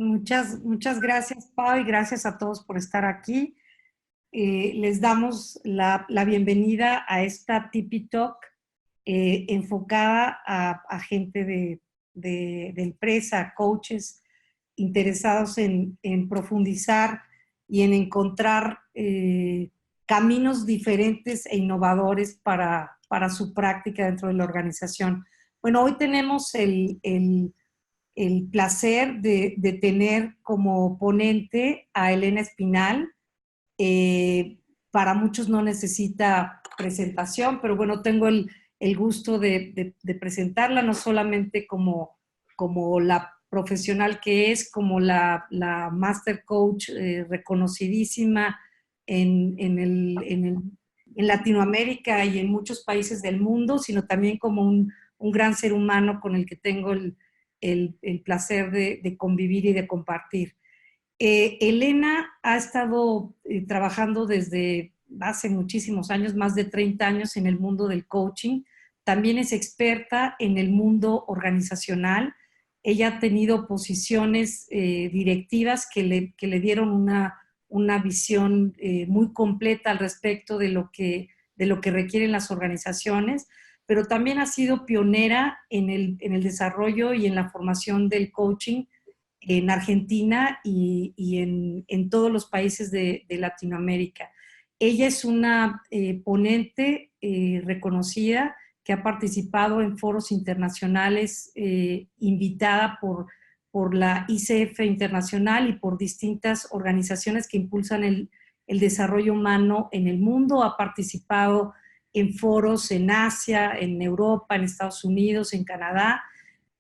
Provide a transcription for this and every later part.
Muchas gracias, Pau, y gracias a todos por estar aquí. Les damos la bienvenida a esta Tipi Talk enfocada a gente de empresa, coaches interesados en profundizar y en encontrar caminos diferentes e innovadores para su práctica dentro de la organización. Bueno, hoy tenemos el placer de tener como ponente a Elena Espinal. Para muchos no necesita presentación, pero bueno, tengo el gusto de presentarla, no solamente como la profesional que es, como la Master Coach reconocidísima en Latinoamérica y en muchos países del mundo, sino también como un gran ser humano con el que tengo el placer de convivir y de compartir. Elena ha estado trabajando desde hace muchísimos años, más de 30 años en el mundo del coaching. También es experta en el mundo organizacional. Ella ha tenido posiciones directivas que le dieron una visión muy completa al respecto de lo que requieren las organizaciones, pero también ha sido pionera en el desarrollo y en la formación del coaching en Argentina y en todos los países de Latinoamérica. Ella es una ponente reconocida que ha participado en foros internacionales, invitada por la ICF Internacional y por distintas organizaciones que impulsan el desarrollo humano en el mundo. Ha participado en foros en Asia, en Europa, en Estados Unidos, en Canadá.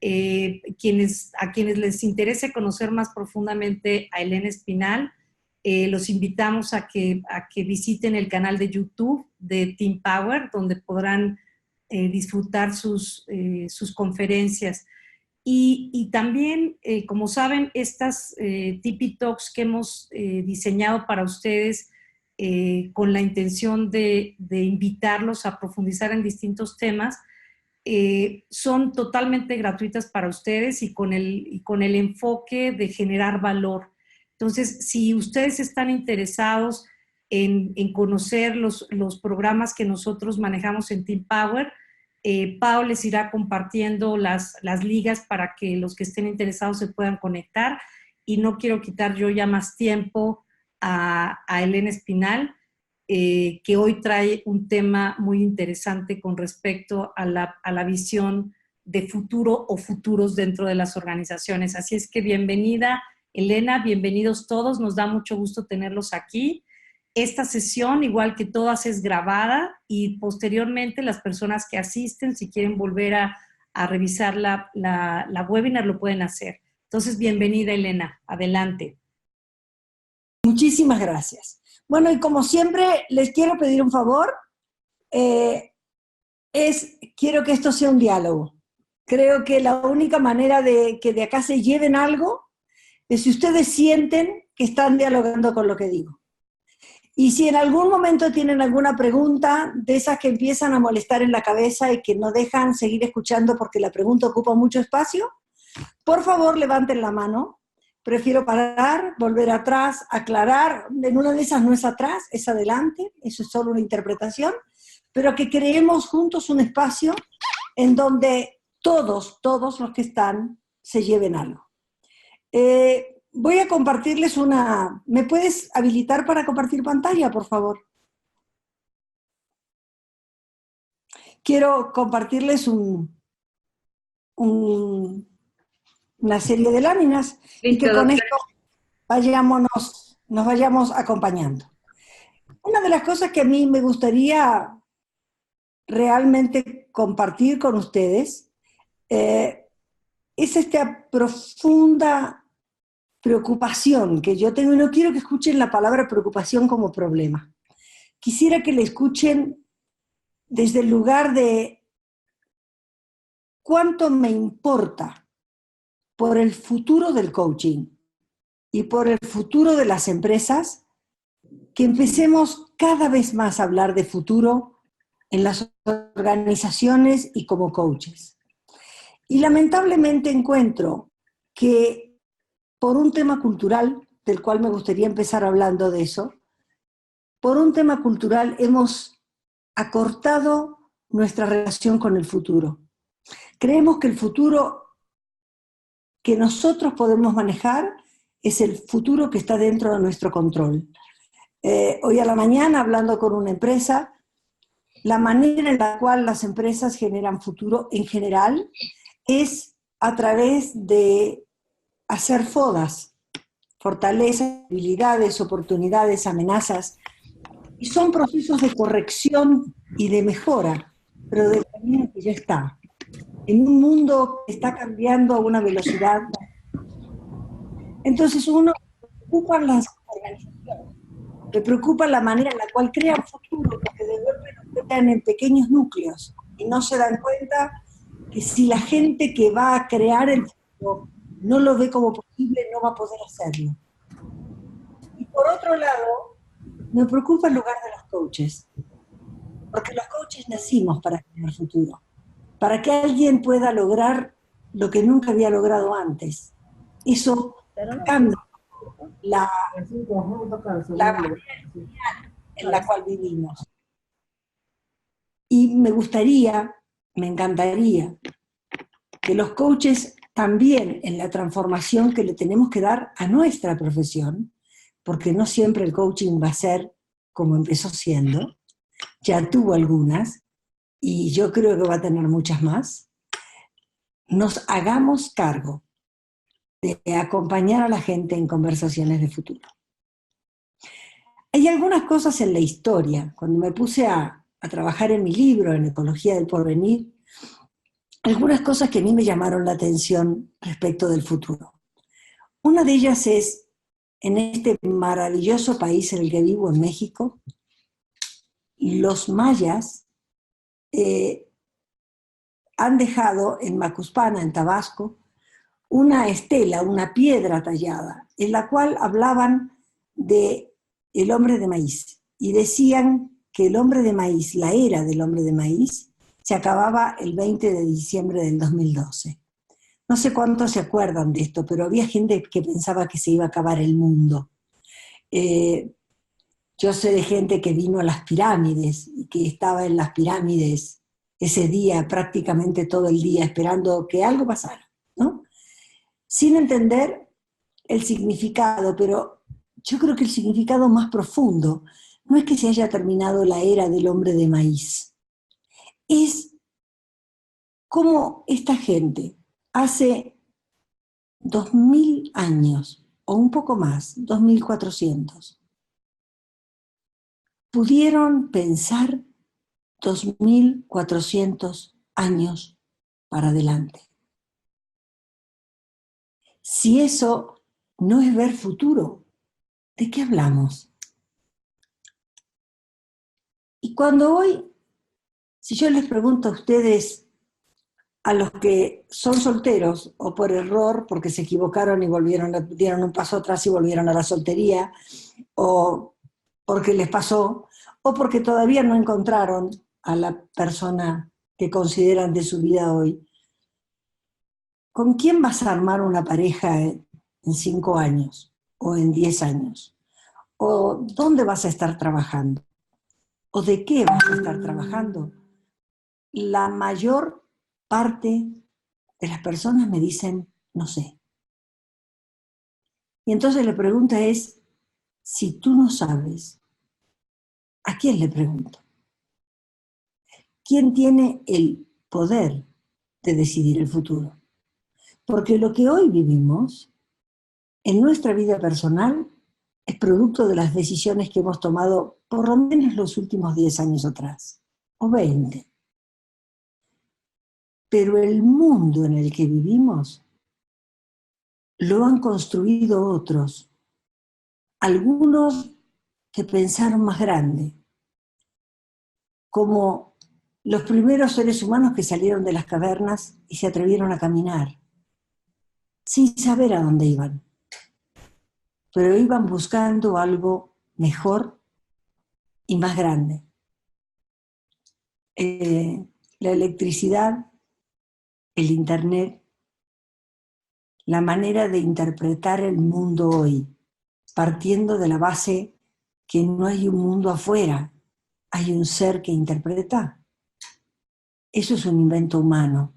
A quienes les interese conocer más profundamente a Elena Espinal, los invitamos a que visiten el canal de YouTube de Team Power, donde podrán disfrutar sus conferencias. Y también, como saben, estas Tipi Talks que hemos diseñado para ustedes con la intención de invitarlos a profundizar en distintos temas, son totalmente gratuitas para ustedes y con el enfoque de generar valor. Entonces, si ustedes están interesados en conocer los programas que nosotros manejamos en Team Power, Pau les irá compartiendo las ligas para que los que estén interesados se puedan conectar. Y no quiero quitar yo ya más tiempo a Elena Espinal, que hoy trae un tema muy interesante con respecto a la visión de futuro o futuros dentro de las organizaciones. Así es que bienvenida, Elena, bienvenidos todos, nos da mucho gusto tenerlos aquí. Esta sesión, igual que todas, es grabada y posteriormente las personas que asisten, si quieren volver a revisar la webinar, lo pueden hacer. Entonces, bienvenida, Elena, adelante. Muchísimas gracias. Bueno, y como siempre, les quiero pedir un favor. Quiero que esto sea un diálogo. Creo que la única manera de que de acá se lleven algo es si ustedes sienten que están dialogando con lo que digo. Y si en algún momento tienen alguna pregunta de esas que empiezan a molestar en la cabeza y que no dejan seguir escuchando porque la pregunta ocupa mucho espacio, por favor levanten la mano. Prefiero parar, volver atrás, aclarar. En una de esas no es atrás, es adelante. Eso es solo una interpretación. Pero que creemos juntos un espacio en donde todos los que están se lleven algo. Voy a compartirles una... ¿Me puedes habilitar para compartir pantalla, por favor? Quiero compartirles una serie de láminas. Listo, y que con esto nos vayamos acompañando. Una de las cosas que a mí me gustaría realmente compartir con ustedes es esta profunda preocupación que yo tengo, y no quiero que escuchen la palabra preocupación como problema. Quisiera que le escuchen desde el lugar de cuánto me importa por el futuro del coaching y por el futuro de las empresas, que empecemos cada vez más a hablar de futuro en las organizaciones y como coaches. Y lamentablemente encuentro que por un tema cultural, del cual me gustaría empezar hablando de eso, por un tema cultural hemos acortado nuestra relación con el futuro. Creemos que el futuro que nosotros podemos manejar es el futuro que está dentro de nuestro control. Hoy a la mañana, hablando con una empresa, la manera en la cual las empresas generan futuro en general es a través de hacer FODAs, fortalezas, habilidades, oportunidades, amenazas, y son procesos de corrección y de mejora, pero del camino que ya está. En un mundo que está cambiando a una velocidad. Entonces uno le preocupan las organizaciones, le preocupa la manera en la cual crean futuro, porque de golpe lo crean en pequeños núcleos y no se dan cuenta que si la gente que va a crear el futuro no lo ve como posible, no va a poder hacerlo. Y por otro lado, me preocupa el lugar de los coaches, porque los coaches nacimos para crear futuro, para que alguien pueda lograr lo que nunca había logrado antes. Eso cambia la manera en la cual vivimos. Y me gustaría, me encantaría, que los coaches también en la transformación que le tenemos que dar a nuestra profesión, porque no siempre el coaching va a ser como empezó siendo, ya tuvo algunas, y yo creo que va a tener muchas más, nos hagamos cargo de acompañar a la gente en conversaciones de futuro. Hay algunas cosas en la historia, cuando me puse a trabajar en mi libro, en Ecología del Porvenir, algunas cosas que a mí me llamaron la atención respecto del futuro. Una de ellas es, en este maravilloso país en el que vivo, en México, los mayas han dejado en Macuspana, en Tabasco, una estela, una piedra tallada, en la cual hablaban de el hombre de maíz, y decían que el hombre de maíz, la era del hombre de maíz, se acababa el 20 de diciembre del 2012. No sé cuántos se acuerdan de esto, pero había gente que pensaba que se iba a acabar el mundo. Yo sé de gente que vino a las pirámides y que estaba en las pirámides ese día, prácticamente todo el día, esperando que algo pasara, ¿no? Sin entender el significado, pero yo creo que el significado más profundo no es que se haya terminado la era del hombre de maíz, es cómo esta gente hace 2000 años, o un poco más, 2400, pudieron pensar 2400 años para adelante. Si eso no es ver futuro, ¿de qué hablamos? Y cuando hoy, si yo les pregunto a ustedes, a los que son solteros, o por error, porque se equivocaron y dieron un paso atrás y volvieron a la soltería, o porque les pasó, o porque todavía no encontraron a la persona que consideran de su vida hoy, ¿con quién vas a armar una pareja en 5 años o en 10 años? ¿O dónde vas a estar trabajando? ¿O de qué vas a estar trabajando? La mayor parte de las personas me dicen, no sé. Y entonces la pregunta es, si tú no sabes, ¿a quién le pregunto? ¿Quién tiene el poder de decidir el futuro? Porque lo que hoy vivimos en nuestra vida personal es producto de las decisiones que hemos tomado por lo menos los últimos 10 años atrás, o 20. Pero el mundo en el que vivimos lo han construido otros, algunos que pensaron más grande, como los primeros seres humanos que salieron de las cavernas y se atrevieron a caminar, sin saber a dónde iban, pero iban buscando algo mejor y más grande. La electricidad, el internet, la manera de interpretar el mundo hoy, partiendo de la base que no hay un mundo afuera, hay un ser que interpreta. Eso es un invento humano.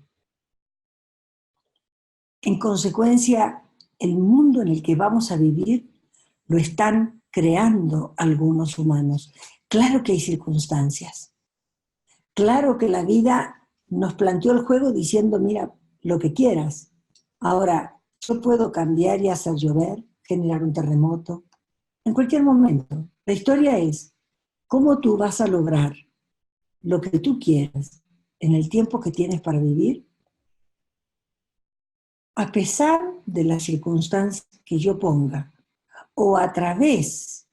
En consecuencia, el mundo en el que vamos a vivir lo están creando algunos humanos. Claro que hay circunstancias. Claro que la vida nos planteó el juego diciendo, mira, lo que quieras. Ahora, yo puedo cambiar y hacer llover, generar un terremoto, en cualquier momento. La historia es cómo tú vas a lograr lo que tú quieras en el tiempo que tienes para vivir, a pesar de las circunstancias que yo ponga, o a través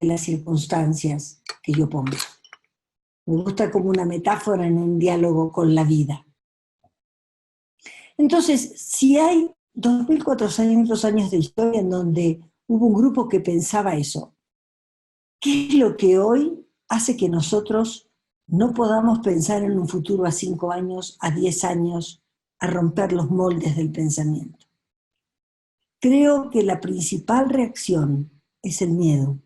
de las circunstancias que yo ponga. Me gusta como una metáfora en un diálogo con la vida. Entonces, si hay 2400 años de historia en donde hubo un grupo que pensaba eso, ¿qué es lo que hoy hace que nosotros no podamos pensar en un futuro a 5 años, a 10 años, a romper los moldes del pensamiento? Creo que la principal reacción es el miedo.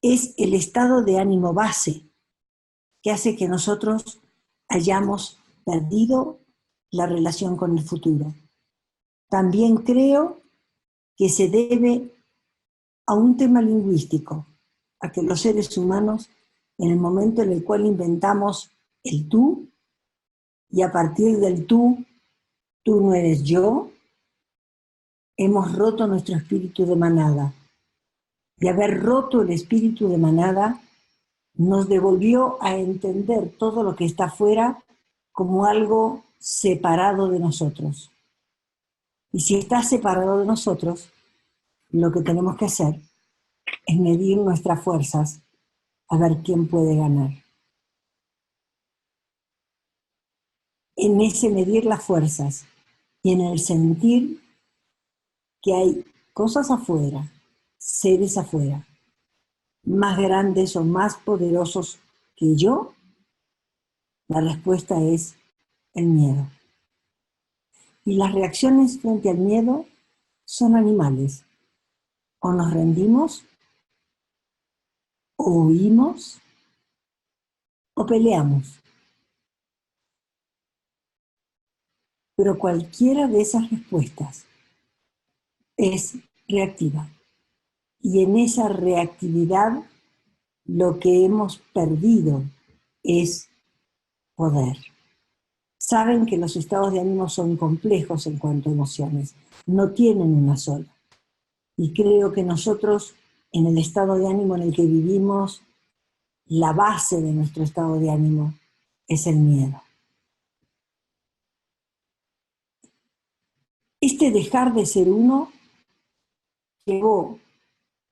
Es el estado de ánimo base que hace que nosotros hayamos perdido la relación con el futuro. También creo que se debe a un tema lingüístico, a que los seres humanos, en el momento en el cual inventamos el tú, y a partir del tú no eres yo, hemos roto nuestro espíritu de manada. Y haber roto el espíritu de manada nos devolvió a entender todo lo que está afuera como algo separado de nosotros. Y si está separado de nosotros, lo que tenemos que hacer es medir nuestras fuerzas a ver quién puede ganar. En ese medir las fuerzas y en el sentir que hay cosas afuera, seres afuera, más grandes o más poderosos que yo, la respuesta es el miedo. Y las reacciones frente al miedo son animales. O nos rendimos, o huimos, o peleamos. Pero cualquiera de esas respuestas es reactiva. Y en esa reactividad lo que hemos perdido es poder. Saben que los estados de ánimo son complejos en cuanto a emociones, no tienen una sola. Y creo que nosotros, en el estado de ánimo en el que vivimos, la base de nuestro estado de ánimo es el miedo. Este dejar de ser uno llevó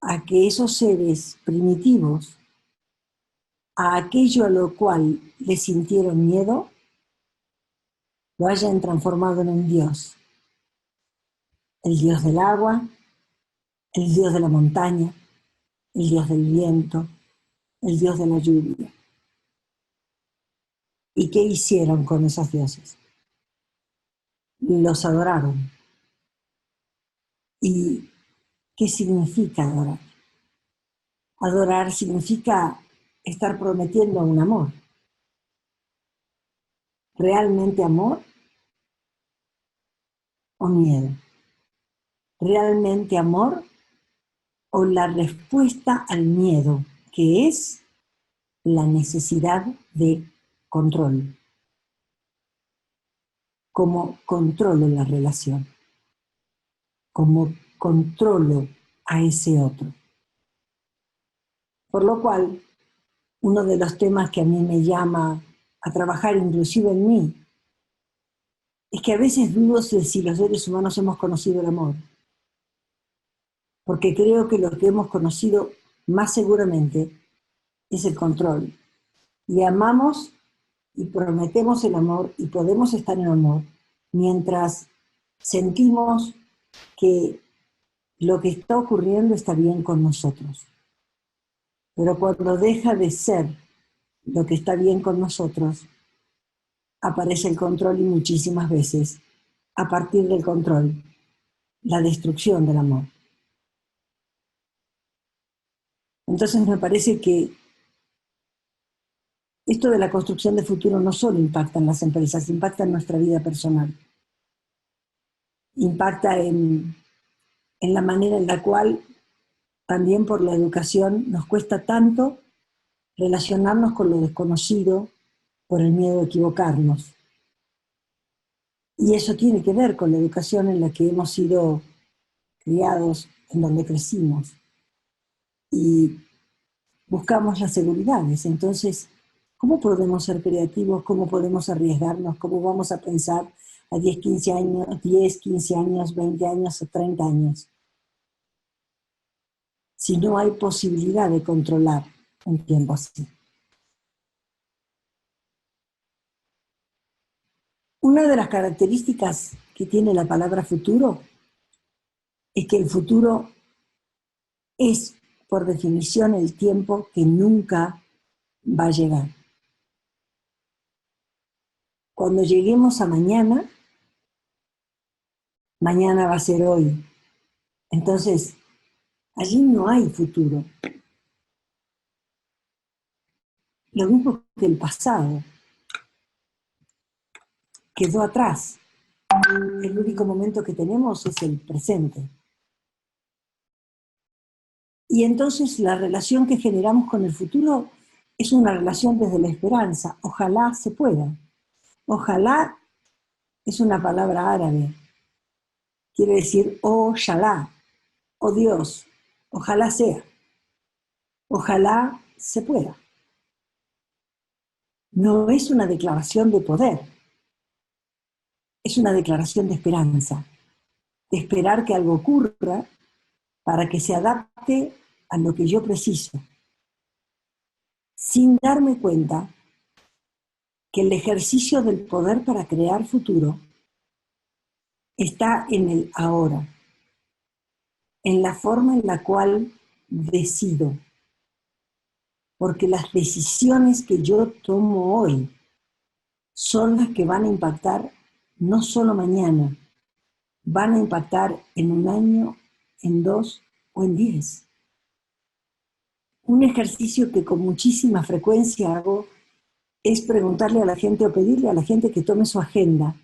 a que esos seres primitivos, a aquello a lo cual le sintieron miedo, lo hayan transformado en un dios. El dios del agua, el dios de la montaña, el dios del viento, el dios de la lluvia. ¿Y qué hicieron con esos dioses? Los adoraron. ¿Y qué significa adorar? Adorar significa estar prometiendo un amor. ¿Realmente amor o miedo? ¿Realmente amor o la respuesta al miedo, que es la necesidad de control? ¿Cómo controlo la relación? ¿Cómo controlo a ese otro? Por lo cual, uno de los temas que a mí me llama a trabajar inclusive en mí, es que a veces dudo si los seres humanos hemos conocido el amor. Porque creo que lo que hemos conocido más seguramente es el control. Y amamos y prometemos el amor y podemos estar en amor mientras sentimos que lo que está ocurriendo está bien con nosotros. Pero cuando deja de ser lo que está bien con nosotros, aparece el control y muchísimas veces, a partir del control, la destrucción del amor. Entonces me parece que esto de la construcción de futuro no solo impacta en las empresas, impacta en nuestra vida personal. Impacta en la manera en la cual también por la educación nos cuesta tanto relacionarnos con lo desconocido por el miedo a equivocarnos. Y eso tiene que ver con la educación en la que hemos sido criados, en donde crecimos. Y buscamos las seguridades. Entonces, ¿cómo podemos ser creativos? ¿Cómo podemos arriesgarnos? ¿Cómo vamos a pensar a 10, 15 años, 10, 15 años, 20 años o 30 años? Si no hay posibilidad de controlar un tiempo así. Una de las características que tiene la palabra futuro es que el futuro es, por definición, el tiempo que nunca va a llegar. Cuando lleguemos a mañana, mañana va a ser hoy. Entonces, allí no hay futuro. Lo mismo que el pasado. Quedó atrás. El único momento que tenemos es el presente. Y entonces la relación que generamos con el futuro es una relación desde la esperanza. Ojalá se pueda. Ojalá es una palabra árabe. Quiere decir, oh Shalá, oh Dios, ojalá sea. Ojalá se pueda. No es una declaración de poder. Es una declaración de esperanza. De esperar que algo ocurra para que se adapte a lo que yo preciso, sin darme cuenta que el ejercicio del poder para crear futuro está en el ahora, en la forma en la cual decido, porque las decisiones que yo tomo hoy son las que van a impactar no solo mañana, van a impactar en un año, en 2 o en 10. Un ejercicio que con muchísima frecuencia hago es preguntarle a la gente o pedirle a la gente que tome su agenda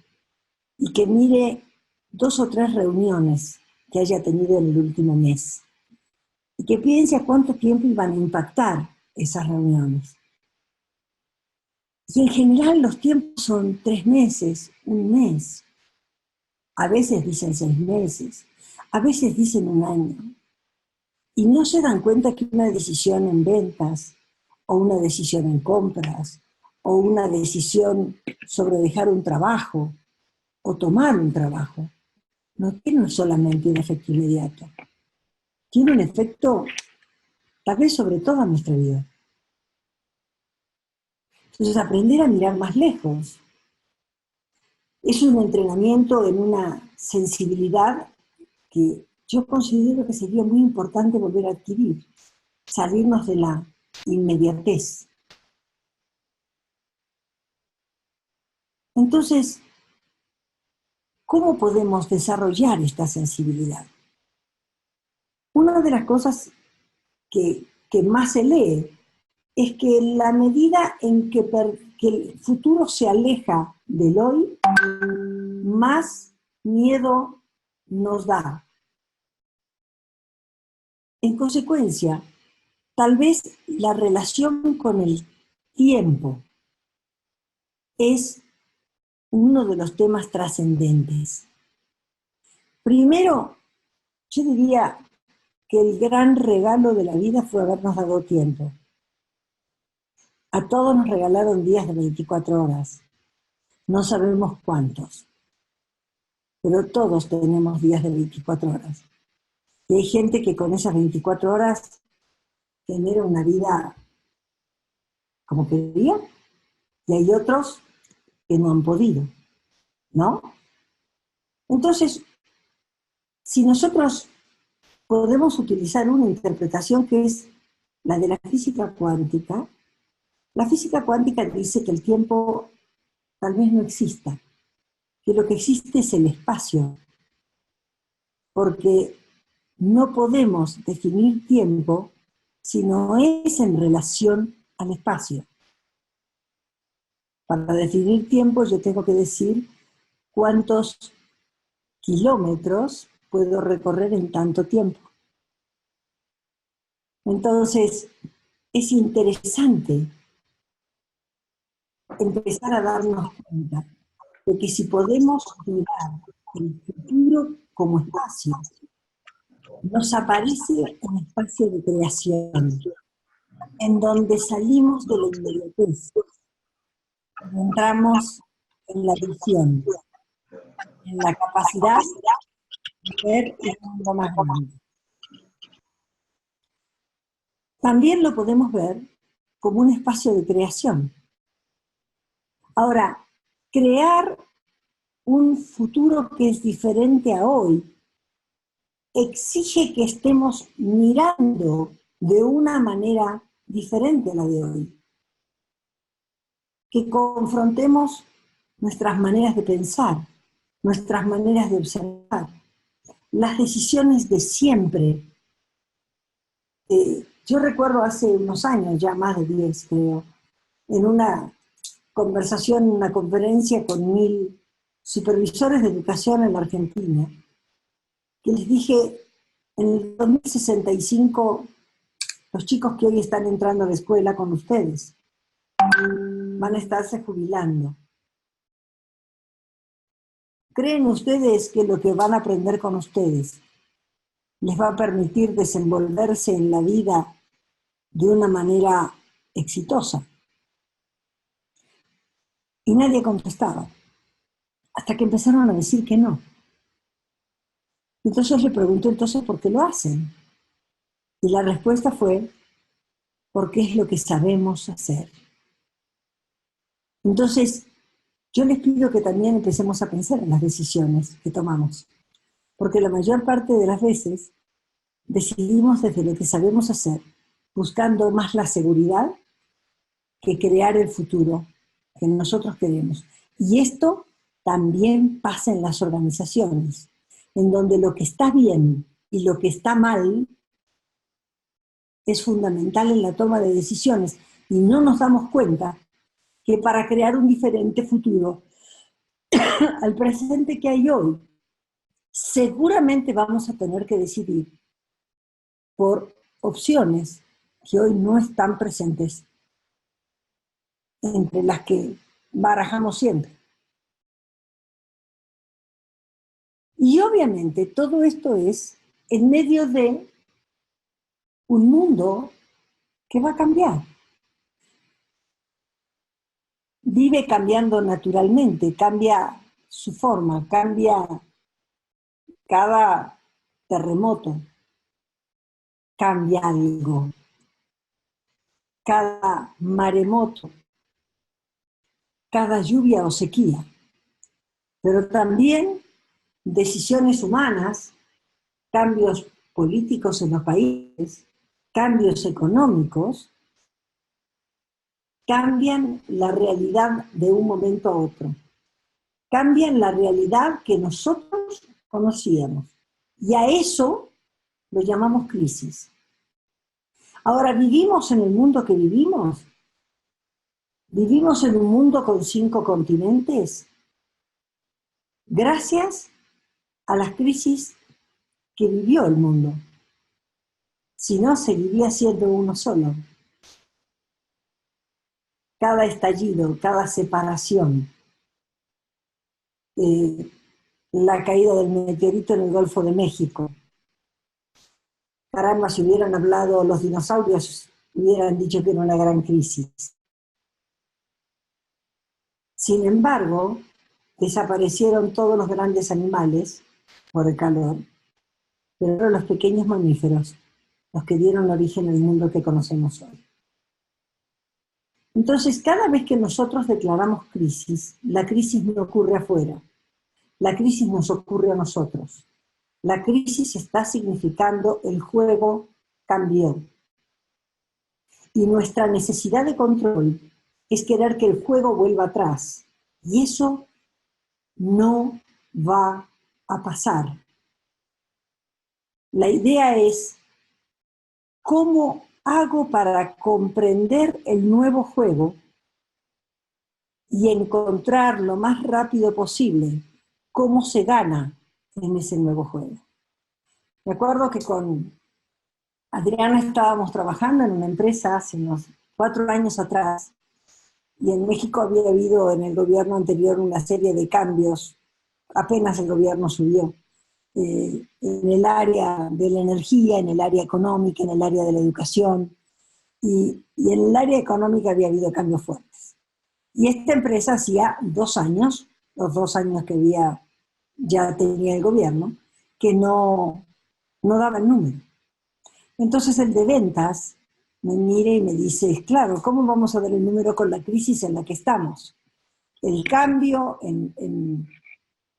y que mire 2 o 3 reuniones que haya tenido en el último mes y que piense a cuánto tiempo iban a impactar esas reuniones. Y en general los tiempos son 3 meses, 1 mes. A veces dicen 6 meses, a veces dicen 1 año. Y no se dan cuenta que una decisión en ventas, o una decisión en compras, o una decisión sobre dejar un trabajo, o tomar un trabajo, no tiene solamente un efecto inmediato. Tiene un efecto, tal vez sobre toda nuestra vida. Entonces, aprender a mirar más lejos es un entrenamiento en una sensibilidad que yo considero que sería muy importante volver a adquirir, salirnos de la inmediatez. Entonces, ¿cómo podemos desarrollar esta sensibilidad? Una de las cosas que más se lee es que en la medida en que el futuro se aleja del hoy, más miedo nos da. En consecuencia, tal vez la relación con el tiempo es uno de los temas trascendentes. Primero, yo diría que el gran regalo de la vida fue habernos dado tiempo. A todos nos regalaron días de 24 horas. No sabemos cuántos, pero todos tenemos días de 24 horas. Y hay gente que con esas 24 horas genera una vida como quería, y hay otros que no han podido, ¿no? Entonces, si nosotros podemos utilizar una interpretación que es la de la física cuántica dice que el tiempo tal vez no exista, que lo que existe es el espacio. porque no podemos definir tiempo si no es en relación al espacio. Para definir tiempo yo tengo que decir cuántos kilómetros puedo recorrer en tanto tiempo. Entonces, es interesante empezar a darnos cuenta de que si podemos mirar el futuro como espacio, nos aparece un espacio de creación, en donde salimos de la inmediatez, entramos en la visión, en la capacidad de ver el mundo más grande. También lo podemos ver como un espacio de creación. Ahora, crear un futuro que es diferente a hoy exige que estemos mirando de una manera diferente a la de hoy. Que confrontemos nuestras maneras de pensar, nuestras maneras de observar, las decisiones de siempre. Yo recuerdo hace unos años, ya más de 10 creo, en una conversación, una conferencia con 1000 supervisores de educación en la Argentina, que les dije, en el 2065, los chicos que hoy están entrando a la escuela con ustedes van a estarse jubilando. ¿Creen ustedes que lo que van a aprender con ustedes les va a permitir desenvolverse en la vida de una manera exitosa? Y nadie contestaba, hasta que empezaron a decir que no. Entonces le pregunté, entonces, ¿por qué lo hacen? Y la respuesta fue, porque es lo que sabemos hacer. Entonces, yo les pido que también empecemos a pensar en las decisiones que tomamos, porque la mayor parte de las veces decidimos desde lo que sabemos hacer, buscando más la seguridad que crear el futuro que nosotros queremos. Y esto también pasa en las organizaciones, en donde lo que está bien y lo que está mal es fundamental en la toma de decisiones, y no nos damos cuenta que para crear un diferente futuro al presente que hay hoy, seguramente vamos a tener que decidir por opciones que hoy no están presentes entre las que barajamos siempre. Y obviamente todo esto es en medio de un mundo que va a cambiar. Vive cambiando naturalmente, cambia su forma, cambia cada terremoto, cambia algo. Cada maremoto, cada lluvia o sequía, pero también decisiones humanas, cambios políticos en los países, cambios económicos, cambian la realidad de un momento a otro, cambian la realidad que nosotros conocíamos, y a eso lo llamamos crisis. Ahora, ¿vivimos en el mundo que vivimos? ¿Vivimos en un mundo con 5 continentes? Gracias a las crisis que vivió el mundo. Si no, seguiría siendo uno solo. Cada estallido, cada separación, la caída del meteorito en el Golfo de México. Caramba, si hubieran hablado los dinosaurios, hubieran dicho que era una gran crisis. Sin embargo, desaparecieron todos los grandes animales por el calor, pero eran los pequeños mamíferos los que dieron origen al mundo que conocemos hoy. Entonces, cada vez que nosotros declaramos crisis, la crisis no ocurre afuera, la crisis nos ocurre a nosotros. La crisis está significando el juego cambió. Y nuestra necesidad de control es querer que el juego vuelva atrás. Y eso no va a pasar. La idea es, ¿cómo hago para comprender el nuevo juego y encontrar lo más rápido posible cómo se gana en ese nuevo juego? Me acuerdo que con Adriana estábamos trabajando en una empresa hace unos 4 años atrás, y en México había habido en el gobierno anterior una serie de cambios, apenas el gobierno subió, en el área de la energía, en el área económica, en el área de la educación, y en el área económica había habido cambios fuertes. Y esta empresa hacía 2 años, los 2 años que ya tenía el gobierno, que no daba el número. Entonces el de ventas me mira y me dice, claro, ¿cómo vamos a dar el número con la crisis en la que estamos? El cambio en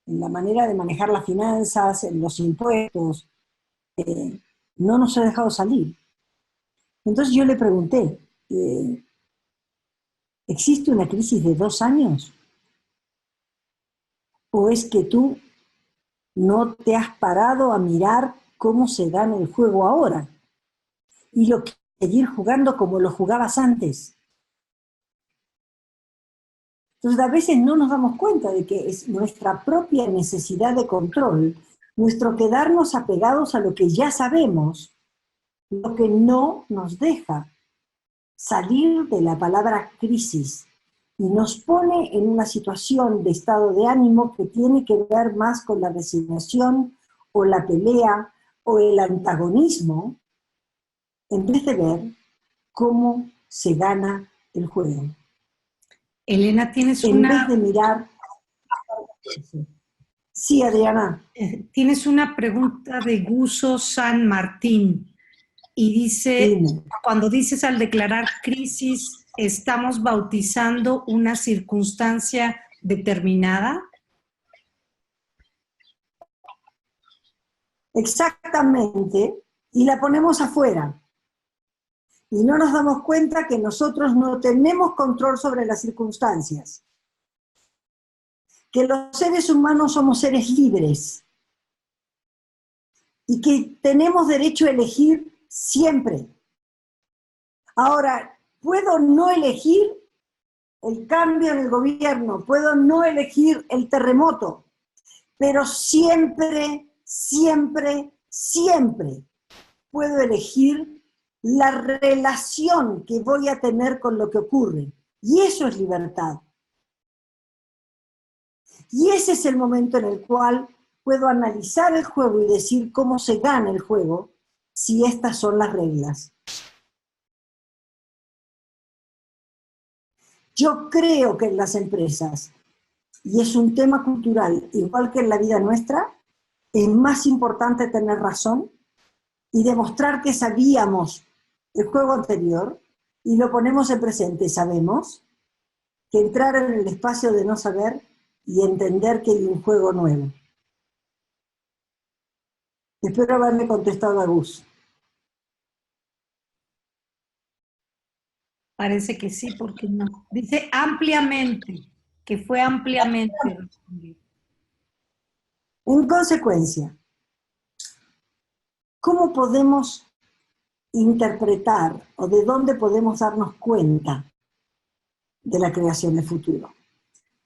la manera de manejar las finanzas, en los impuestos, no nos ha dejado salir. Entonces yo le pregunté, ¿existe una crisis de 2 años? ¿O es que tú no te has parado a mirar cómo se gana el juego ahora? Y lo quieres seguir jugando como lo jugabas antes. Entonces a veces no nos damos cuenta de que es nuestra propia necesidad de control, nuestro quedarnos apegados a lo que ya sabemos, lo que no nos deja salir de la palabra crisis y nos pone en una situación de estado de ánimo que tiene que ver más con la resignación o la pelea o el antagonismo, en vez de ver cómo se gana el juego. Elena, tienes En vez de mirar... Sí, Adriana. Tienes una pregunta de Guso San Martín y dice, cuando dices al declarar crisis, ¿estamos bautizando una circunstancia determinada? Exactamente, y la ponemos afuera. Y no nos damos cuenta que nosotros no tenemos control sobre las circunstancias. Que los seres humanos somos seres libres. Y que tenemos derecho a elegir siempre. Ahora, puedo no elegir el cambio en el gobierno, puedo no elegir el terremoto, pero siempre, siempre, siempre puedo elegir la relación que voy a tener con lo que ocurre. Y eso es libertad. Y ese es el momento en el cual puedo analizar el juego y decir cómo se gana el juego si estas son las reglas. Yo creo que en las empresas, y es un tema cultural, igual que en la vida nuestra, es más importante tener razón y demostrar que sabíamos el juego anterior y lo ponemos en presente, sabemos, que entrar en el espacio de no saber y entender que hay un juego nuevo. Espero haberle contestado a Gus. Parece que sí, porque no. Dice ampliamente, que fue ampliamente respondido. En consecuencia, ¿cómo podemos interpretar o de dónde podemos darnos cuenta de la creación del futuro?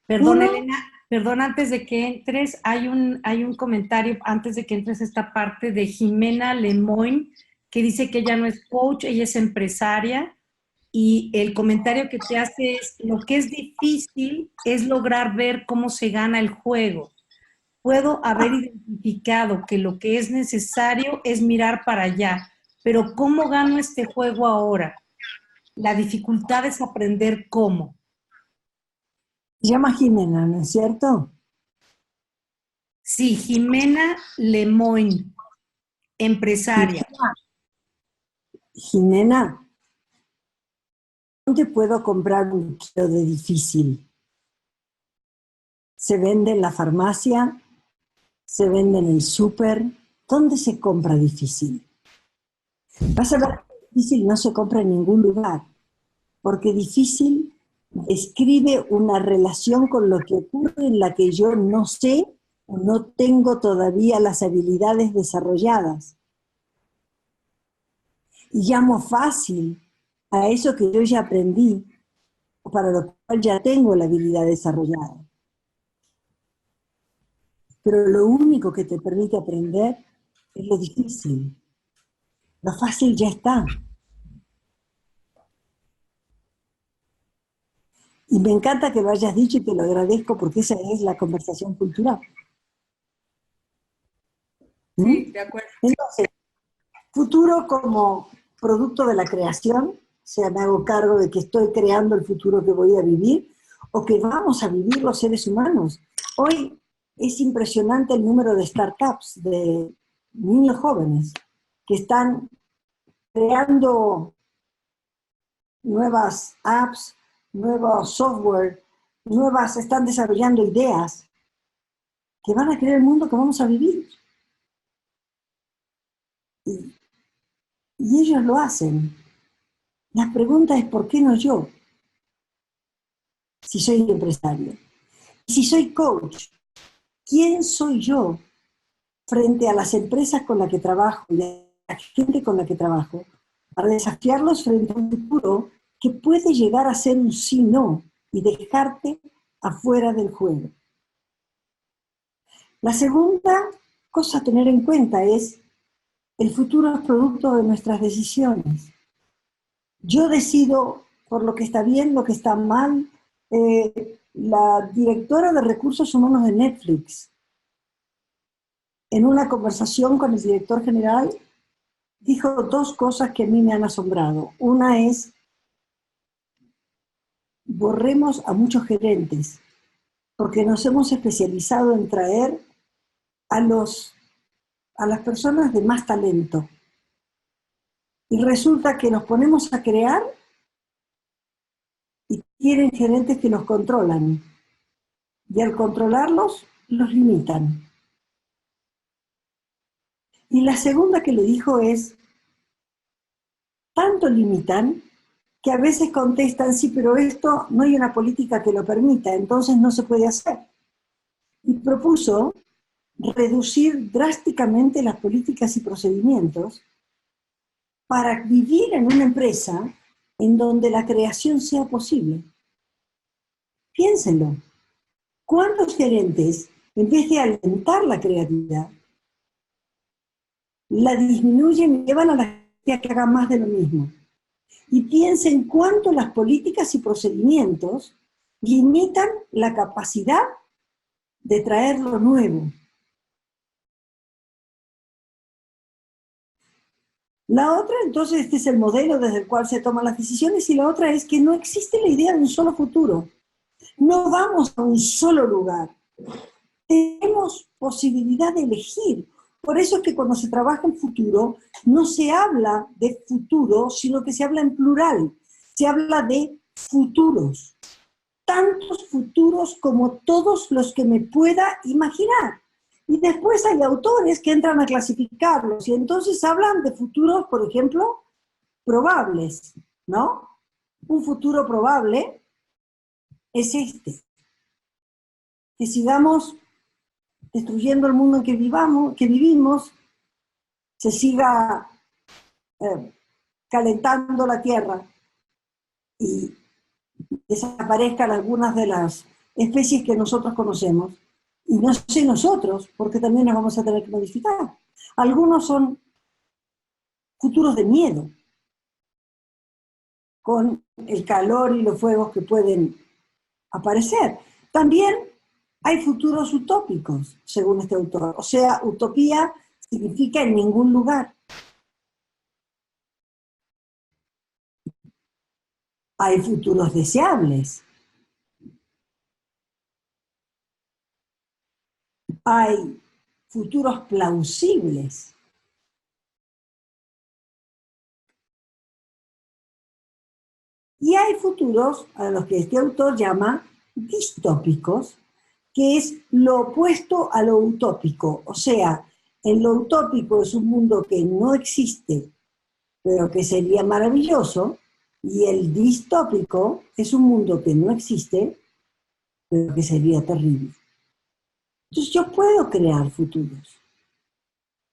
Perdón, Elena, perdón, antes de que entres, hay un comentario, antes de que entres esta parte de Jimena Lemoyne, que dice que ella no es coach, ella es empresaria, y el comentario que te hace es, lo que es difícil es lograr ver cómo se gana el juego. Puedo haber identificado que lo que es necesario es mirar para allá, pero ¿cómo gano este juego ahora? La dificultad es aprender cómo. Se llama Jimena, ¿no es cierto? Sí, Jimena Lemoyne, empresaria. Jimena, ¿dónde puedo comprar un kilo de difícil? ¿Se vende en la farmacia? ¿Se vende en el súper? ¿Dónde se compra difícil? Vas a ver que difícil no se compra en ningún lugar, porque difícil describe una relación con lo que ocurre en la que yo no sé o no tengo todavía las habilidades desarrolladas. Y llamo fácil a eso que yo ya aprendí, para lo cual ya tengo la habilidad desarrollada. Pero lo único que te permite aprender es lo difícil. Lo fácil ya está. Y me encanta que lo hayas dicho y te lo agradezco porque esa es la conversación cultural. Sí, de acuerdo. Entonces, futuro como producto de la creación, o sea, me hago cargo de que estoy creando el futuro que voy a vivir o que vamos a vivir los seres humanos. Hoy es impresionante el número de startups, de niños jóvenes que están creando nuevas apps, nuevos software, están desarrollando ideas que van a crear el mundo que vamos a vivir. Y ellos lo hacen. La pregunta es, ¿por qué no yo? Si soy empresario. Y si soy coach, ¿quién soy yo frente a las empresas con las que trabajo y a la gente con la que trabajo para desafiarlos frente a un futuro que puede llegar a ser un sí-no y dejarte afuera del juego? La segunda cosa a tener en cuenta es el futuro es producto de nuestras decisiones. Yo decido por lo que está bien, lo que está mal. La directora de recursos humanos de Netflix, en una conversación con el director general, dijo dos cosas que a mí me han asombrado. Una es, borremos a muchos gerentes, porque nos hemos especializado en traer a las personas de más talento. Y resulta que nos ponemos a crear y tienen gerentes que los controlan. Y al controlarlos, los limitan. Y la segunda que le dijo es, tanto limitan que a veces contestan, sí, pero esto no hay una política que lo permita, entonces no se puede hacer. Y propuso reducir drásticamente las políticas y procedimientos para vivir en una empresa en donde la creación sea posible. Piénsenlo. ¿Cuántos gerentes, en vez de alentar la creatividad, la disminuyen y llevan a la gente a que haga más de lo mismo? Y piensen cuánto las políticas y procedimientos limitan la capacidad de traer lo nuevo. La otra, entonces, este es el modelo desde el cual se toman las decisiones, y la otra es que no existe la idea de un solo futuro. No vamos a un solo lugar. Tenemos posibilidad de elegir. Por eso es que cuando se trabaja en futuro, no se habla de futuro, sino que se habla en plural. Se habla de futuros. Tantos futuros como todos los que me pueda imaginar. Y después hay autores que entran a clasificarlos y entonces hablan de futuros, por ejemplo, probables, ¿no? Un futuro probable es este. Que sigamos destruyendo el mundo en que vivimos, se siga calentando la tierra y desaparezcan algunas de las especies que nosotros conocemos. Y no sé nosotros, porque también nos vamos a tener que modificar. Algunos son futuros de miedo, con el calor y los fuegos que pueden aparecer. También hay futuros utópicos, según este autor. O sea, utopía significa en ningún lugar. Hay futuros deseables. Hay futuros plausibles. Y hay futuros a los que este autor llama distópicos, que es lo opuesto a lo utópico. O sea, en lo utópico es un mundo que no existe, pero que sería maravilloso, y el distópico es un mundo que no existe, pero que sería terrible. Entonces yo puedo crear futuros.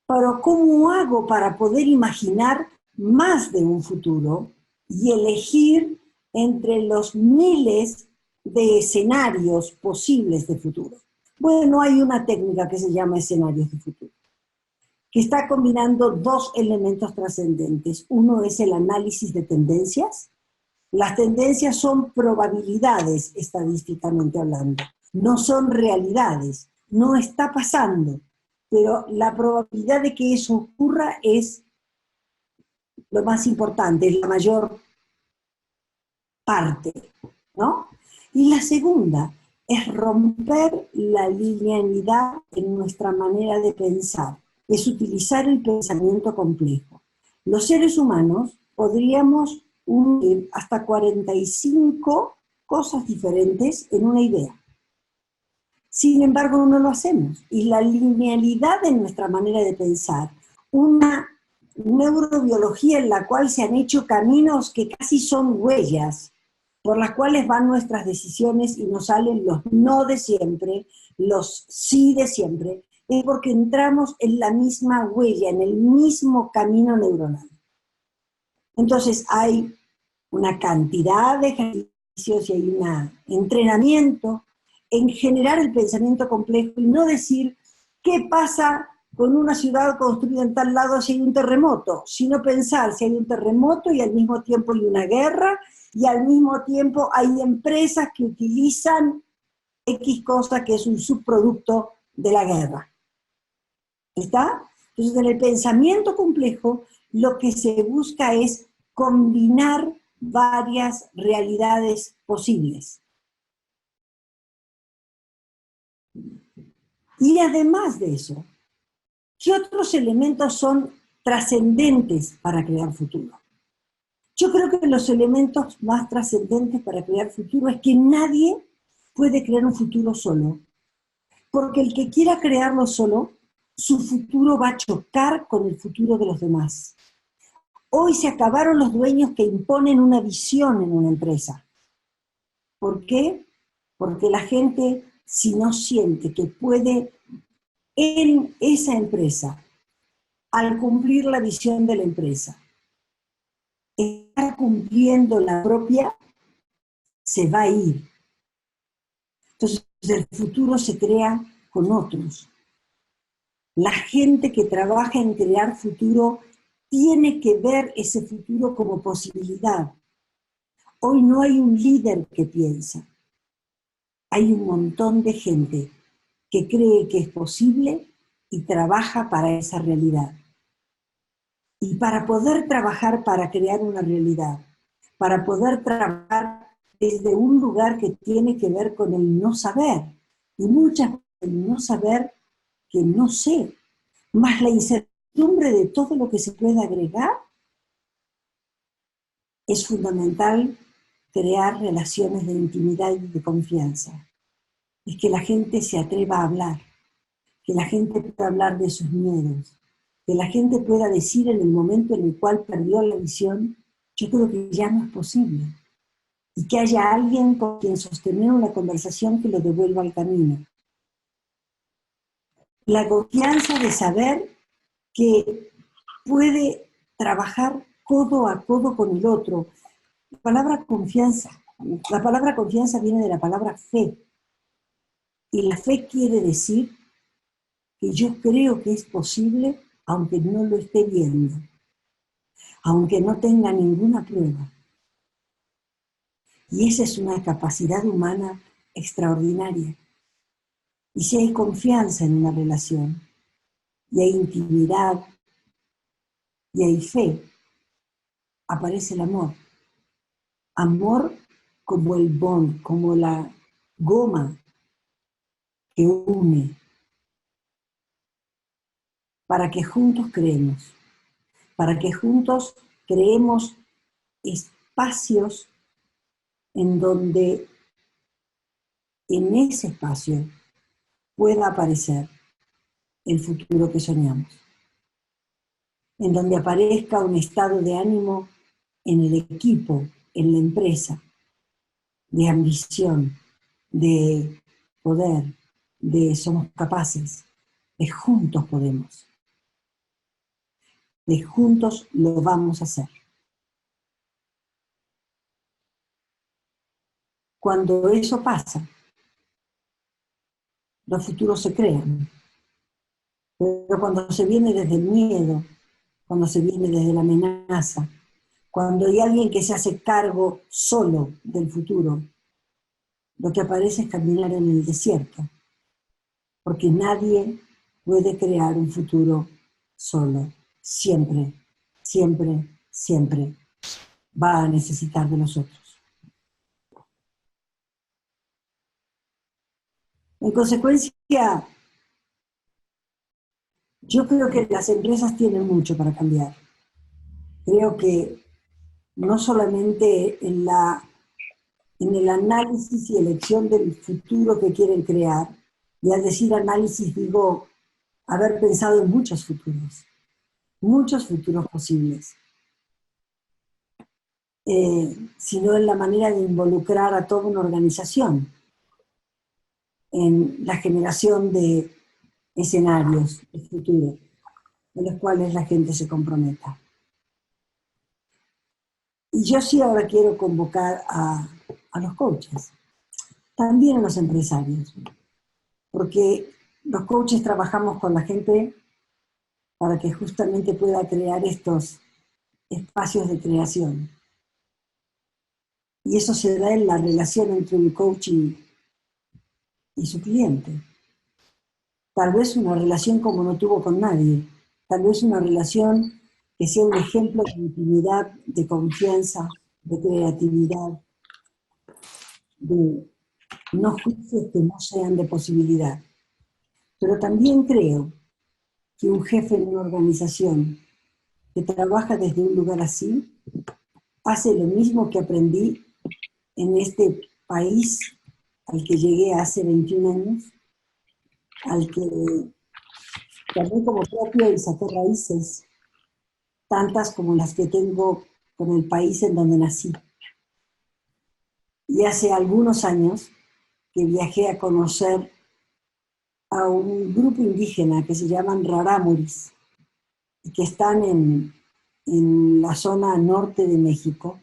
Pero ¿cómo hago para poder imaginar más de un futuro y elegir entre los miles de escenarios posibles de futuro. Bueno, hay una técnica que se llama escenarios de futuro, que está combinando dos elementos trascendentes. Uno es el análisis de tendencias. Las tendencias son probabilidades, estadísticamente hablando, no son realidades, no está pasando, pero la probabilidad de que eso ocurra es lo más importante, es la mayor parte, ¿no? Y la segunda es romper la linealidad en nuestra manera de pensar, es utilizar el pensamiento complejo. Los seres humanos podríamos unir hasta 45 cosas diferentes en una idea. Sin embargo, no lo hacemos. Y la linealidad de nuestra manera de pensar, una neurobiología en la cual se han hecho caminos que casi son huellas, por las cuales van nuestras decisiones y nos salen los no de siempre, los sí de siempre, es porque entramos en la misma huella, en el mismo camino neuronal. Entonces hay una cantidad de ejercicios y hay un entrenamiento en generar el pensamiento complejo y no decir qué pasa con una ciudad construida en tal lado si hay un terremoto, sino pensar si hay un terremoto y al mismo tiempo hay una guerra y al mismo tiempo hay empresas que utilizan X cosa que es un subproducto de la guerra. ¿Está? Entonces, en el pensamiento complejo, lo que se busca es combinar varias realidades posibles. Y además de eso, ¿qué otros elementos son trascendentes para crear futuro? Yo creo que los elementos más trascendentes para crear futuro es que nadie puede crear un futuro solo, porque el que quiera crearlo solo, su futuro va a chocar con el futuro de los demás. Hoy se acabaron los dueños que imponen una visión en una empresa. ¿Por qué? Porque la gente, si no siente que puede en esa empresa, al cumplir la visión de la empresa, estar cumpliendo la propia, se va a ir. Entonces el futuro se crea con otros. La gente que trabaja en crear futuro tiene que ver ese futuro como posibilidad. Hoy no hay un líder que piensa. Hay un montón de gente que cree que es posible y trabaja para esa realidad. Y para poder trabajar para crear una realidad, para poder trabajar desde un lugar que tiene que ver con el no saber, y muchas veces el no saber que no sé, más la incertidumbre de todo lo que se puede agregar, es fundamental crear relaciones de intimidad y de confianza. Es que la gente se atreva a hablar, que la gente pueda hablar de sus miedos, que la gente pueda decir en el momento en el cual perdió la visión, yo creo que ya no es posible. Y que haya alguien con quien sostener una conversación que lo devuelva al camino. La confianza de saber que puede trabajar codo a codo con el otro. La palabra confianza viene de la palabra fe. Y la fe quiere decir que yo creo que es posible aunque no lo esté viendo, aunque no tenga ninguna prueba. Y esa es una capacidad humana extraordinaria. Y si hay confianza en una relación, y hay intimidad, y hay fe, aparece el amor. Amor como el bond, como la goma que une, para que juntos creemos, para que juntos creemos espacios en donde en ese espacio pueda aparecer el futuro que soñamos, en donde aparezca un estado de ánimo en el equipo, en la empresa, de ambición, de poder, de somos capaces, de juntos podemos. de juntos lo vamos a hacer. Cuando eso pasa, los futuros se crean. Pero cuando se viene desde el miedo, cuando se viene desde la amenaza, cuando hay alguien que se hace cargo solo del futuro, lo que aparece es caminar en el desierto, porque nadie puede crear un futuro solo. Siempre, siempre, siempre va a necesitar de nosotros. En consecuencia, yo creo que las empresas tienen mucho para cambiar. Creo que no solamente en el análisis y elección del futuro que quieren crear, y al decir análisis digo haber pensado en muchos futuros posibles, sino en la manera de involucrar a toda una organización en la generación de escenarios de futuro en los cuales la gente se comprometa. Y yo sí ahora quiero convocar a los coaches, también a los empresarios, porque los coaches trabajamos con la gente para que justamente pueda crear estos espacios de creación. Y eso se da en la relación entre un coach y su cliente. Tal vez una relación como no tuvo con nadie, tal vez una relación que sea un ejemplo de intimidad, de confianza, de creatividad, de no juicios que no sean de posibilidad. Pero también creo que un jefe en una organización que trabaja desde un lugar así hace lo mismo que aprendí en este país al que llegué hace 21 años, al que tomé como propio y saqué raíces, tantas como las que tengo con el país en donde nací. Y hace algunos años que viajé a conocer a un grupo indígena que se llaman rarámuris, y que están en la zona norte de México.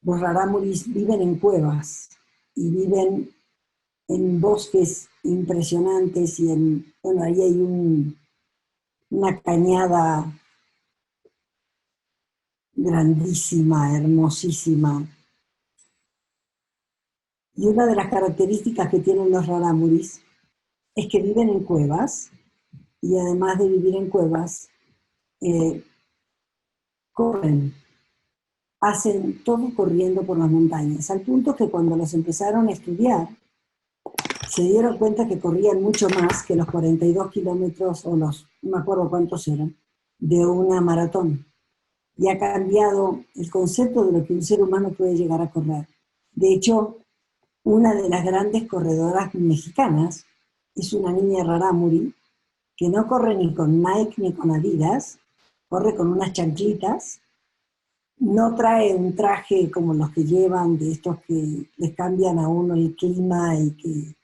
Los rarámuris viven en cuevas y viven en bosques impresionantes y bueno, ahí hay una cañada grandísima, hermosísima. Y una de las características que tienen los rarámuris es que viven en cuevas y además de vivir en cuevas, corren, hacen todo corriendo por las montañas, al punto que cuando los empezaron a estudiar, se dieron cuenta que corrían mucho más que los 42 kilómetros, o no me acuerdo cuántos eran, de una maratón. Y ha cambiado el concepto de lo que un ser humano puede llegar a correr. De hecho, una de las grandes corredoras mexicanas es una niña rarámuri que no corre ni con Nike ni con Adidas, corre con unas chanclitas, no trae un traje como los que llevan, de estos que les cambian a uno el clima y que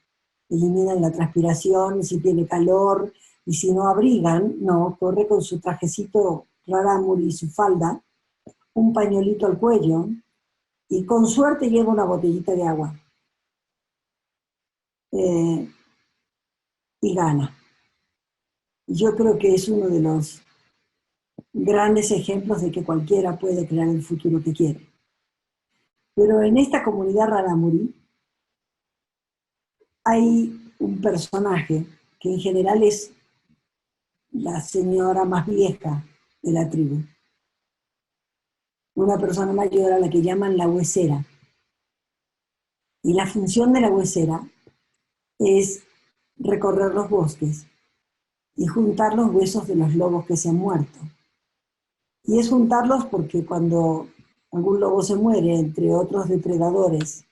eliminan la transpiración si tiene calor, y si no abrigan, no, corre con su trajecito rarámuri y su falda, un pañuelito al cuello, y con suerte lleva una botellita de agua. Y gana. Yo creo que es uno de los grandes ejemplos de que cualquiera puede crear el futuro que quiere. Pero en esta comunidad rarámuri hay un personaje que en general es la señora más vieja de la tribu. Una persona mayor a la que llaman la huesera. Y la función de la huesera es recorrer los bosques y juntar los huesos de los lobos que se han muerto. Y es juntarlos porque cuando algún lobo se muere, entre otros depredadores,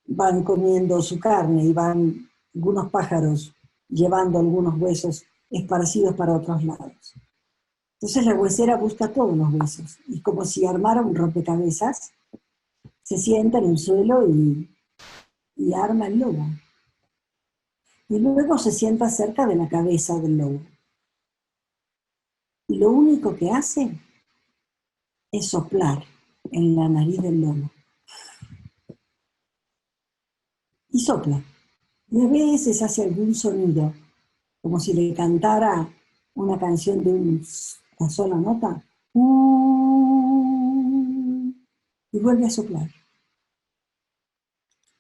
van comiendo su carne y van algunos pájaros llevando algunos huesos esparcidos para otros lados. Entonces la huesera busca todos los huesos y como si armara un rompecabezas, se sienta en el suelo y arma el lobo. Y luego se sienta cerca de la cabeza del lobo. Y lo único que hace es soplar en la nariz del lobo. Y sopla. Y a veces hace algún sonido, como si le cantara una canción de una sola nota. Y vuelve a soplar.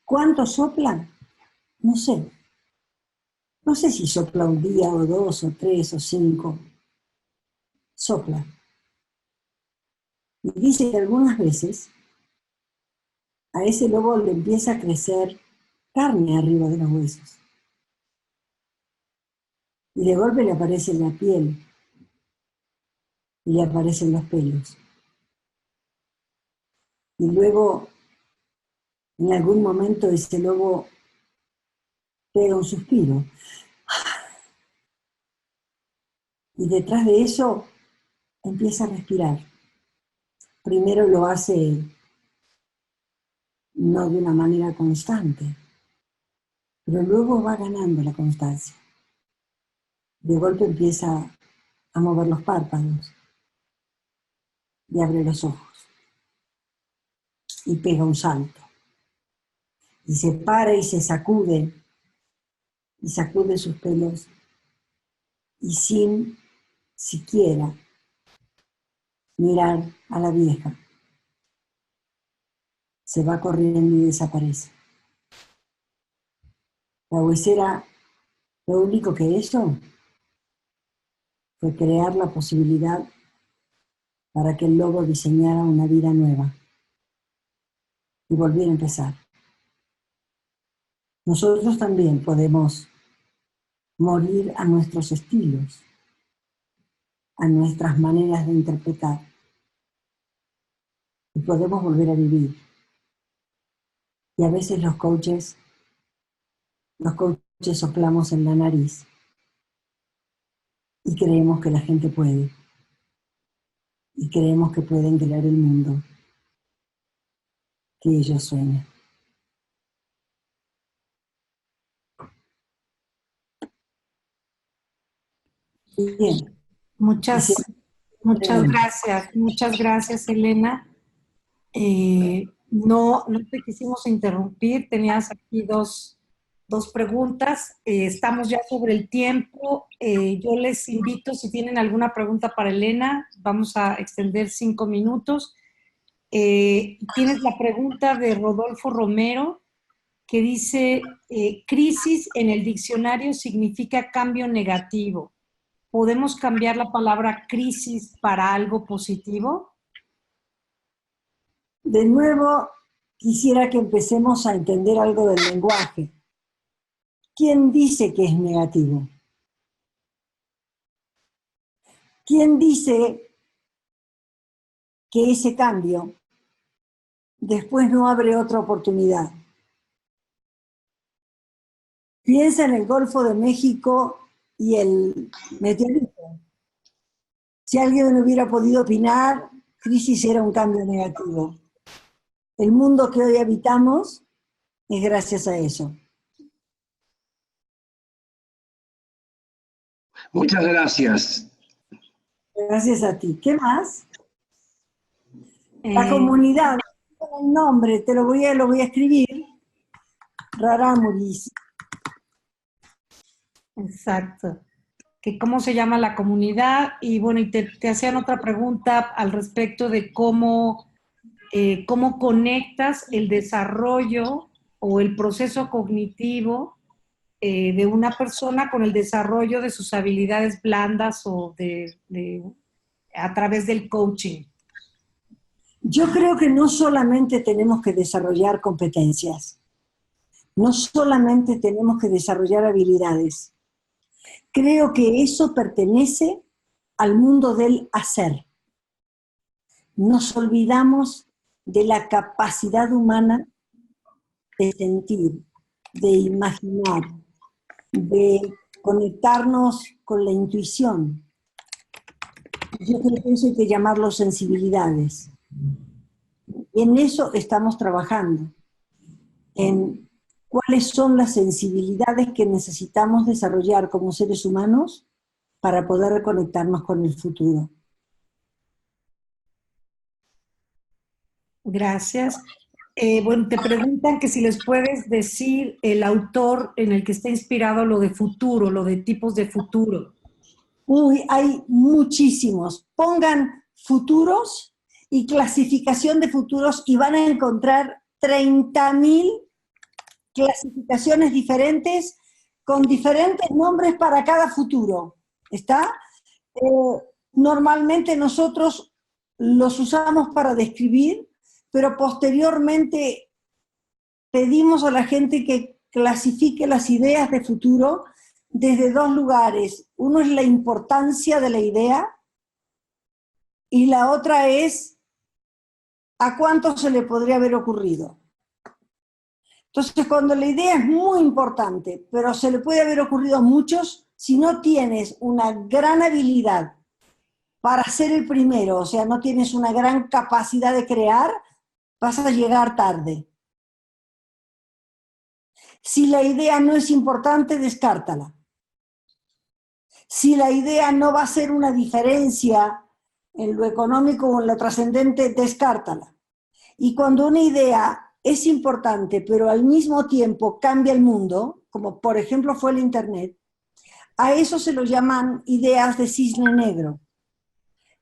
¿Cuánto sopla? No sé. No sé si sopla un día o dos o tres o cinco. Sopla. Y dice que algunas veces a ese lobo le empieza a crecer carne arriba de los huesos. Y de golpe le aparece la piel y le aparecen los pelos. Y luego, en algún momento, ese lobo pega un suspiro. Y detrás de eso empieza a respirar. Primero lo hace no de una manera constante, pero luego va ganando la constancia. De golpe empieza a mover los párpados y abre los ojos y pega un salto. Y se para y se sacude, y sacude sus pelos, y sin siquiera mirar a la vieja, se va corriendo y desaparece. La huesera lo único que hizo fue crear la posibilidad para que el lobo diseñara una vida nueva y volviera a empezar. Nosotros también podemos morir a nuestros estilos, a nuestras maneras de interpretar, y podemos volver a vivir. Y a veces los coaches soplamos en la nariz y creemos que la gente puede, y creemos que pueden crear el mundo que ellos sueñan. Bien. Muchas gracias, Elena. No te quisimos interrumpir, tenías aquí dos preguntas. Estamos ya sobre el tiempo. Yo les invito, si tienen alguna pregunta para Elena, vamos a extender 5 minutos. Tienes la pregunta de Rodolfo Romero, que dice, crisis en el diccionario significa cambio negativo. ¿Podemos cambiar la palabra crisis para algo positivo? De nuevo, quisiera que empecemos a entender algo del lenguaje. ¿Quién dice que es negativo? ¿Quién dice que ese cambio después no abre otra oportunidad? Piensa en el Golfo de México y el meteorito. Si alguien hubiera podido opinar, crisis era un cambio negativo. El mundo que hoy habitamos es gracias a eso. Muchas gracias. Gracias a ti. ¿Qué más? La comunidad. El nombre, te lo voy a escribir. Rarámuris. Exacto. Que cómo se llama la comunidad, y bueno, y te hacían otra pregunta al respecto de cómo conectas el desarrollo o el proceso cognitivo de una persona con el desarrollo de sus habilidades blandas o a través del coaching. Yo creo que no solamente tenemos que desarrollar competencias, no solamente tenemos que desarrollar habilidades. Creo que eso pertenece al mundo del hacer. Nos olvidamos de la capacidad humana de sentir, de imaginar, de conectarnos con la intuición. Yo creo que eso hay que llamarlo sensibilidades. Y en eso estamos trabajando, en cuáles son las sensibilidades que necesitamos desarrollar como seres humanos para poder conectarnos con el futuro. Gracias. Bueno, te preguntan que si les puedes decir el autor en el que está inspirado lo de futuro, lo de tipos de futuro. Uy, hay muchísimos. Pongan futuros y clasificación de futuros y van a encontrar 30.000 clasificaciones diferentes con diferentes nombres para cada futuro. ¿Está? Normalmente nosotros los usamos para describir, pero posteriormente pedimos a la gente que clasifique las ideas de futuro desde dos lugares. Uno es la importancia de la idea y la otra es a cuánto se le podría haber ocurrido. Entonces, cuando la idea es muy importante, pero se le puede haber ocurrido a muchos, si no tienes una gran habilidad para ser el primero, o sea, no tienes una gran capacidad de crear, vas a llegar tarde. Si la idea no es importante, descártala. Si la idea no va a hacer una diferencia en lo económico o en lo trascendente, descártala. Y cuando una idea es importante, pero al mismo tiempo cambia el mundo, como por ejemplo fue el Internet, a eso se lo llaman ideas de cisne negro.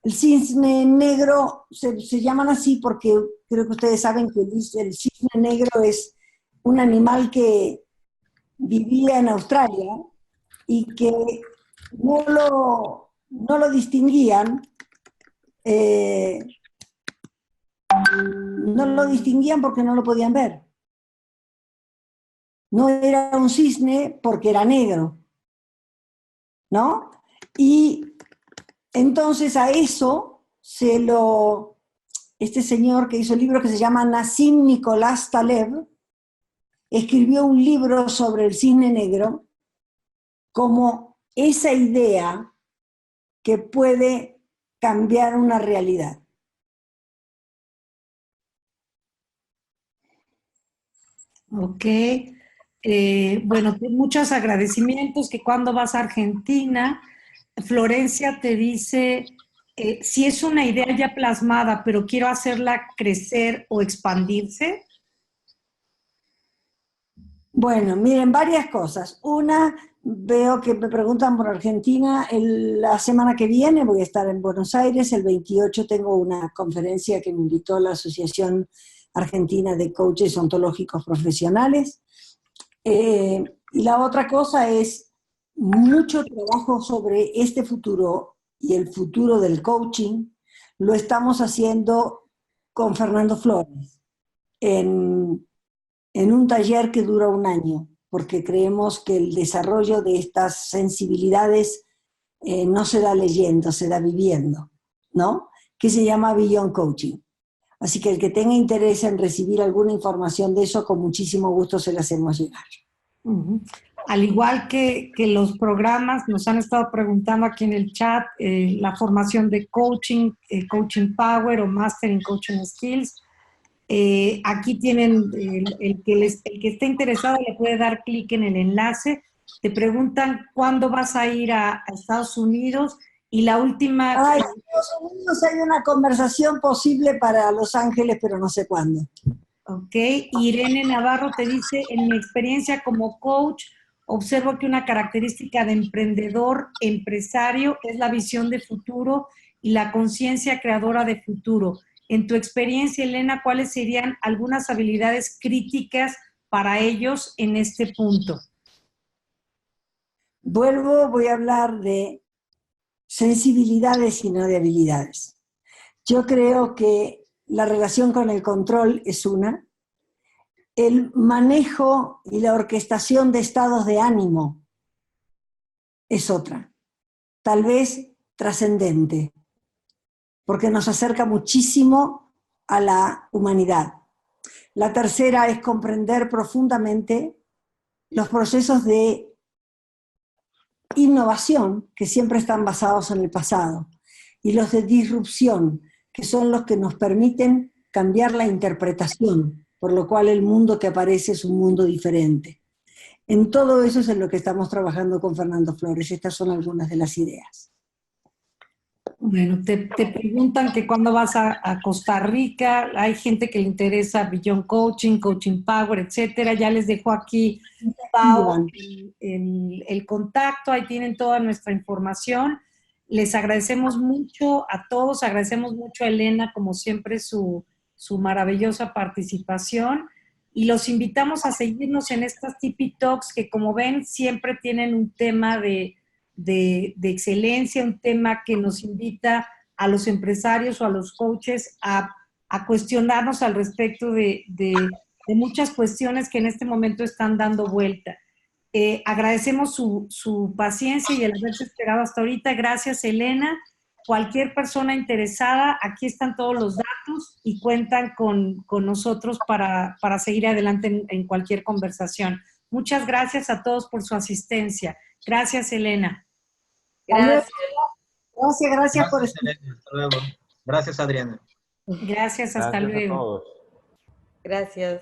El cisne negro se llaman así porque creo que ustedes saben que el cisne negro es un animal que vivía en Australia y que no lo distinguían, porque no lo podían ver. No era un cisne porque era negro, ¿no? Y entonces a eso este señor que hizo el libro que se llama Nassim Nicolás Taleb, escribió un libro sobre el cisne negro como esa idea que puede cambiar una realidad. Ok. Bueno, muchos agradecimientos, que cuando vas a Argentina. Florencia te dice, si es una idea ya plasmada, pero quiero hacerla crecer o expandirse. Bueno, miren, varias cosas. Una, veo que me preguntan por Argentina. La semana que viene voy a estar en Buenos Aires. El 28 tengo una conferencia que me invitó la Asociación Argentina de Coaches Ontológicos Profesionales. Y la otra cosa es mucho trabajo sobre este futuro y el futuro del coaching. Lo estamos haciendo con Fernando Flores en un taller que dura un año, porque creemos que el desarrollo de estas sensibilidades no se da leyendo, se da viviendo, ¿no? Que se llama Beyond Coaching. Así que el que tenga interés en recibir alguna información de eso, con muchísimo gusto se la hacemos llegar. Al igual que los programas, nos han estado preguntando aquí en el chat, la formación de coaching, Coaching Power o Master in Coaching Skills. Aquí tienen, el que esté interesado le puede dar clic en el enlace. Te preguntan cuándo vas a ir a Estados Unidos, y la última... En Estados Unidos hay una conversación posible para Los Ángeles, pero no sé cuándo. Ok, Irene Navarro te dice, en mi experiencia como coach, observo que una característica de emprendedor, empresario, es la visión de futuro y la conciencia creadora de futuro. En tu experiencia, Elena, ¿cuáles serían algunas habilidades críticas para ellos en este punto? Voy a hablar de sensibilidades y no de habilidades. Yo creo que la relación con el control es una, el manejo y la orquestación de estados de ánimo es otra, tal vez trascendente, porque nos acerca muchísimo a la humanidad. La tercera es comprender profundamente los procesos de innovación, que siempre están basados en el pasado, y los de disrupción, que son los que nos permiten cambiar la interpretación, por lo cual el mundo que aparece es un mundo diferente. En todo eso es en lo que estamos trabajando con Fernando Flores. Estas son algunas de las ideas. Bueno, te preguntan que cuándo vas a Costa Rica. Hay gente que le interesa Beyond Coaching, Coaching Power, etcétera. Ya les dejo aquí, Pau, el contacto. Ahí tienen toda nuestra información. Les agradecemos mucho a todos. Agradecemos mucho a Elena, como siempre, su maravillosa participación. Y los invitamos a seguirnos en estas Tipi Talks que, como ven, siempre tienen un tema de excelencia, un tema que nos invita a los empresarios o a los coaches a cuestionarnos al respecto de muchas cuestiones que en este momento están dando vuelta. Agradecemos su paciencia y el haberse esperado hasta ahorita. Gracias, Elena. Cualquier persona interesada, aquí están todos los datos y cuentan con nosotros para seguir adelante en cualquier conversación. Muchas gracias a todos por su asistencia. Gracias, Elena. Gracias. Gracias por estar. Elena. Hasta luego. Gracias, Adriana. Gracias, hasta luego. Gracias.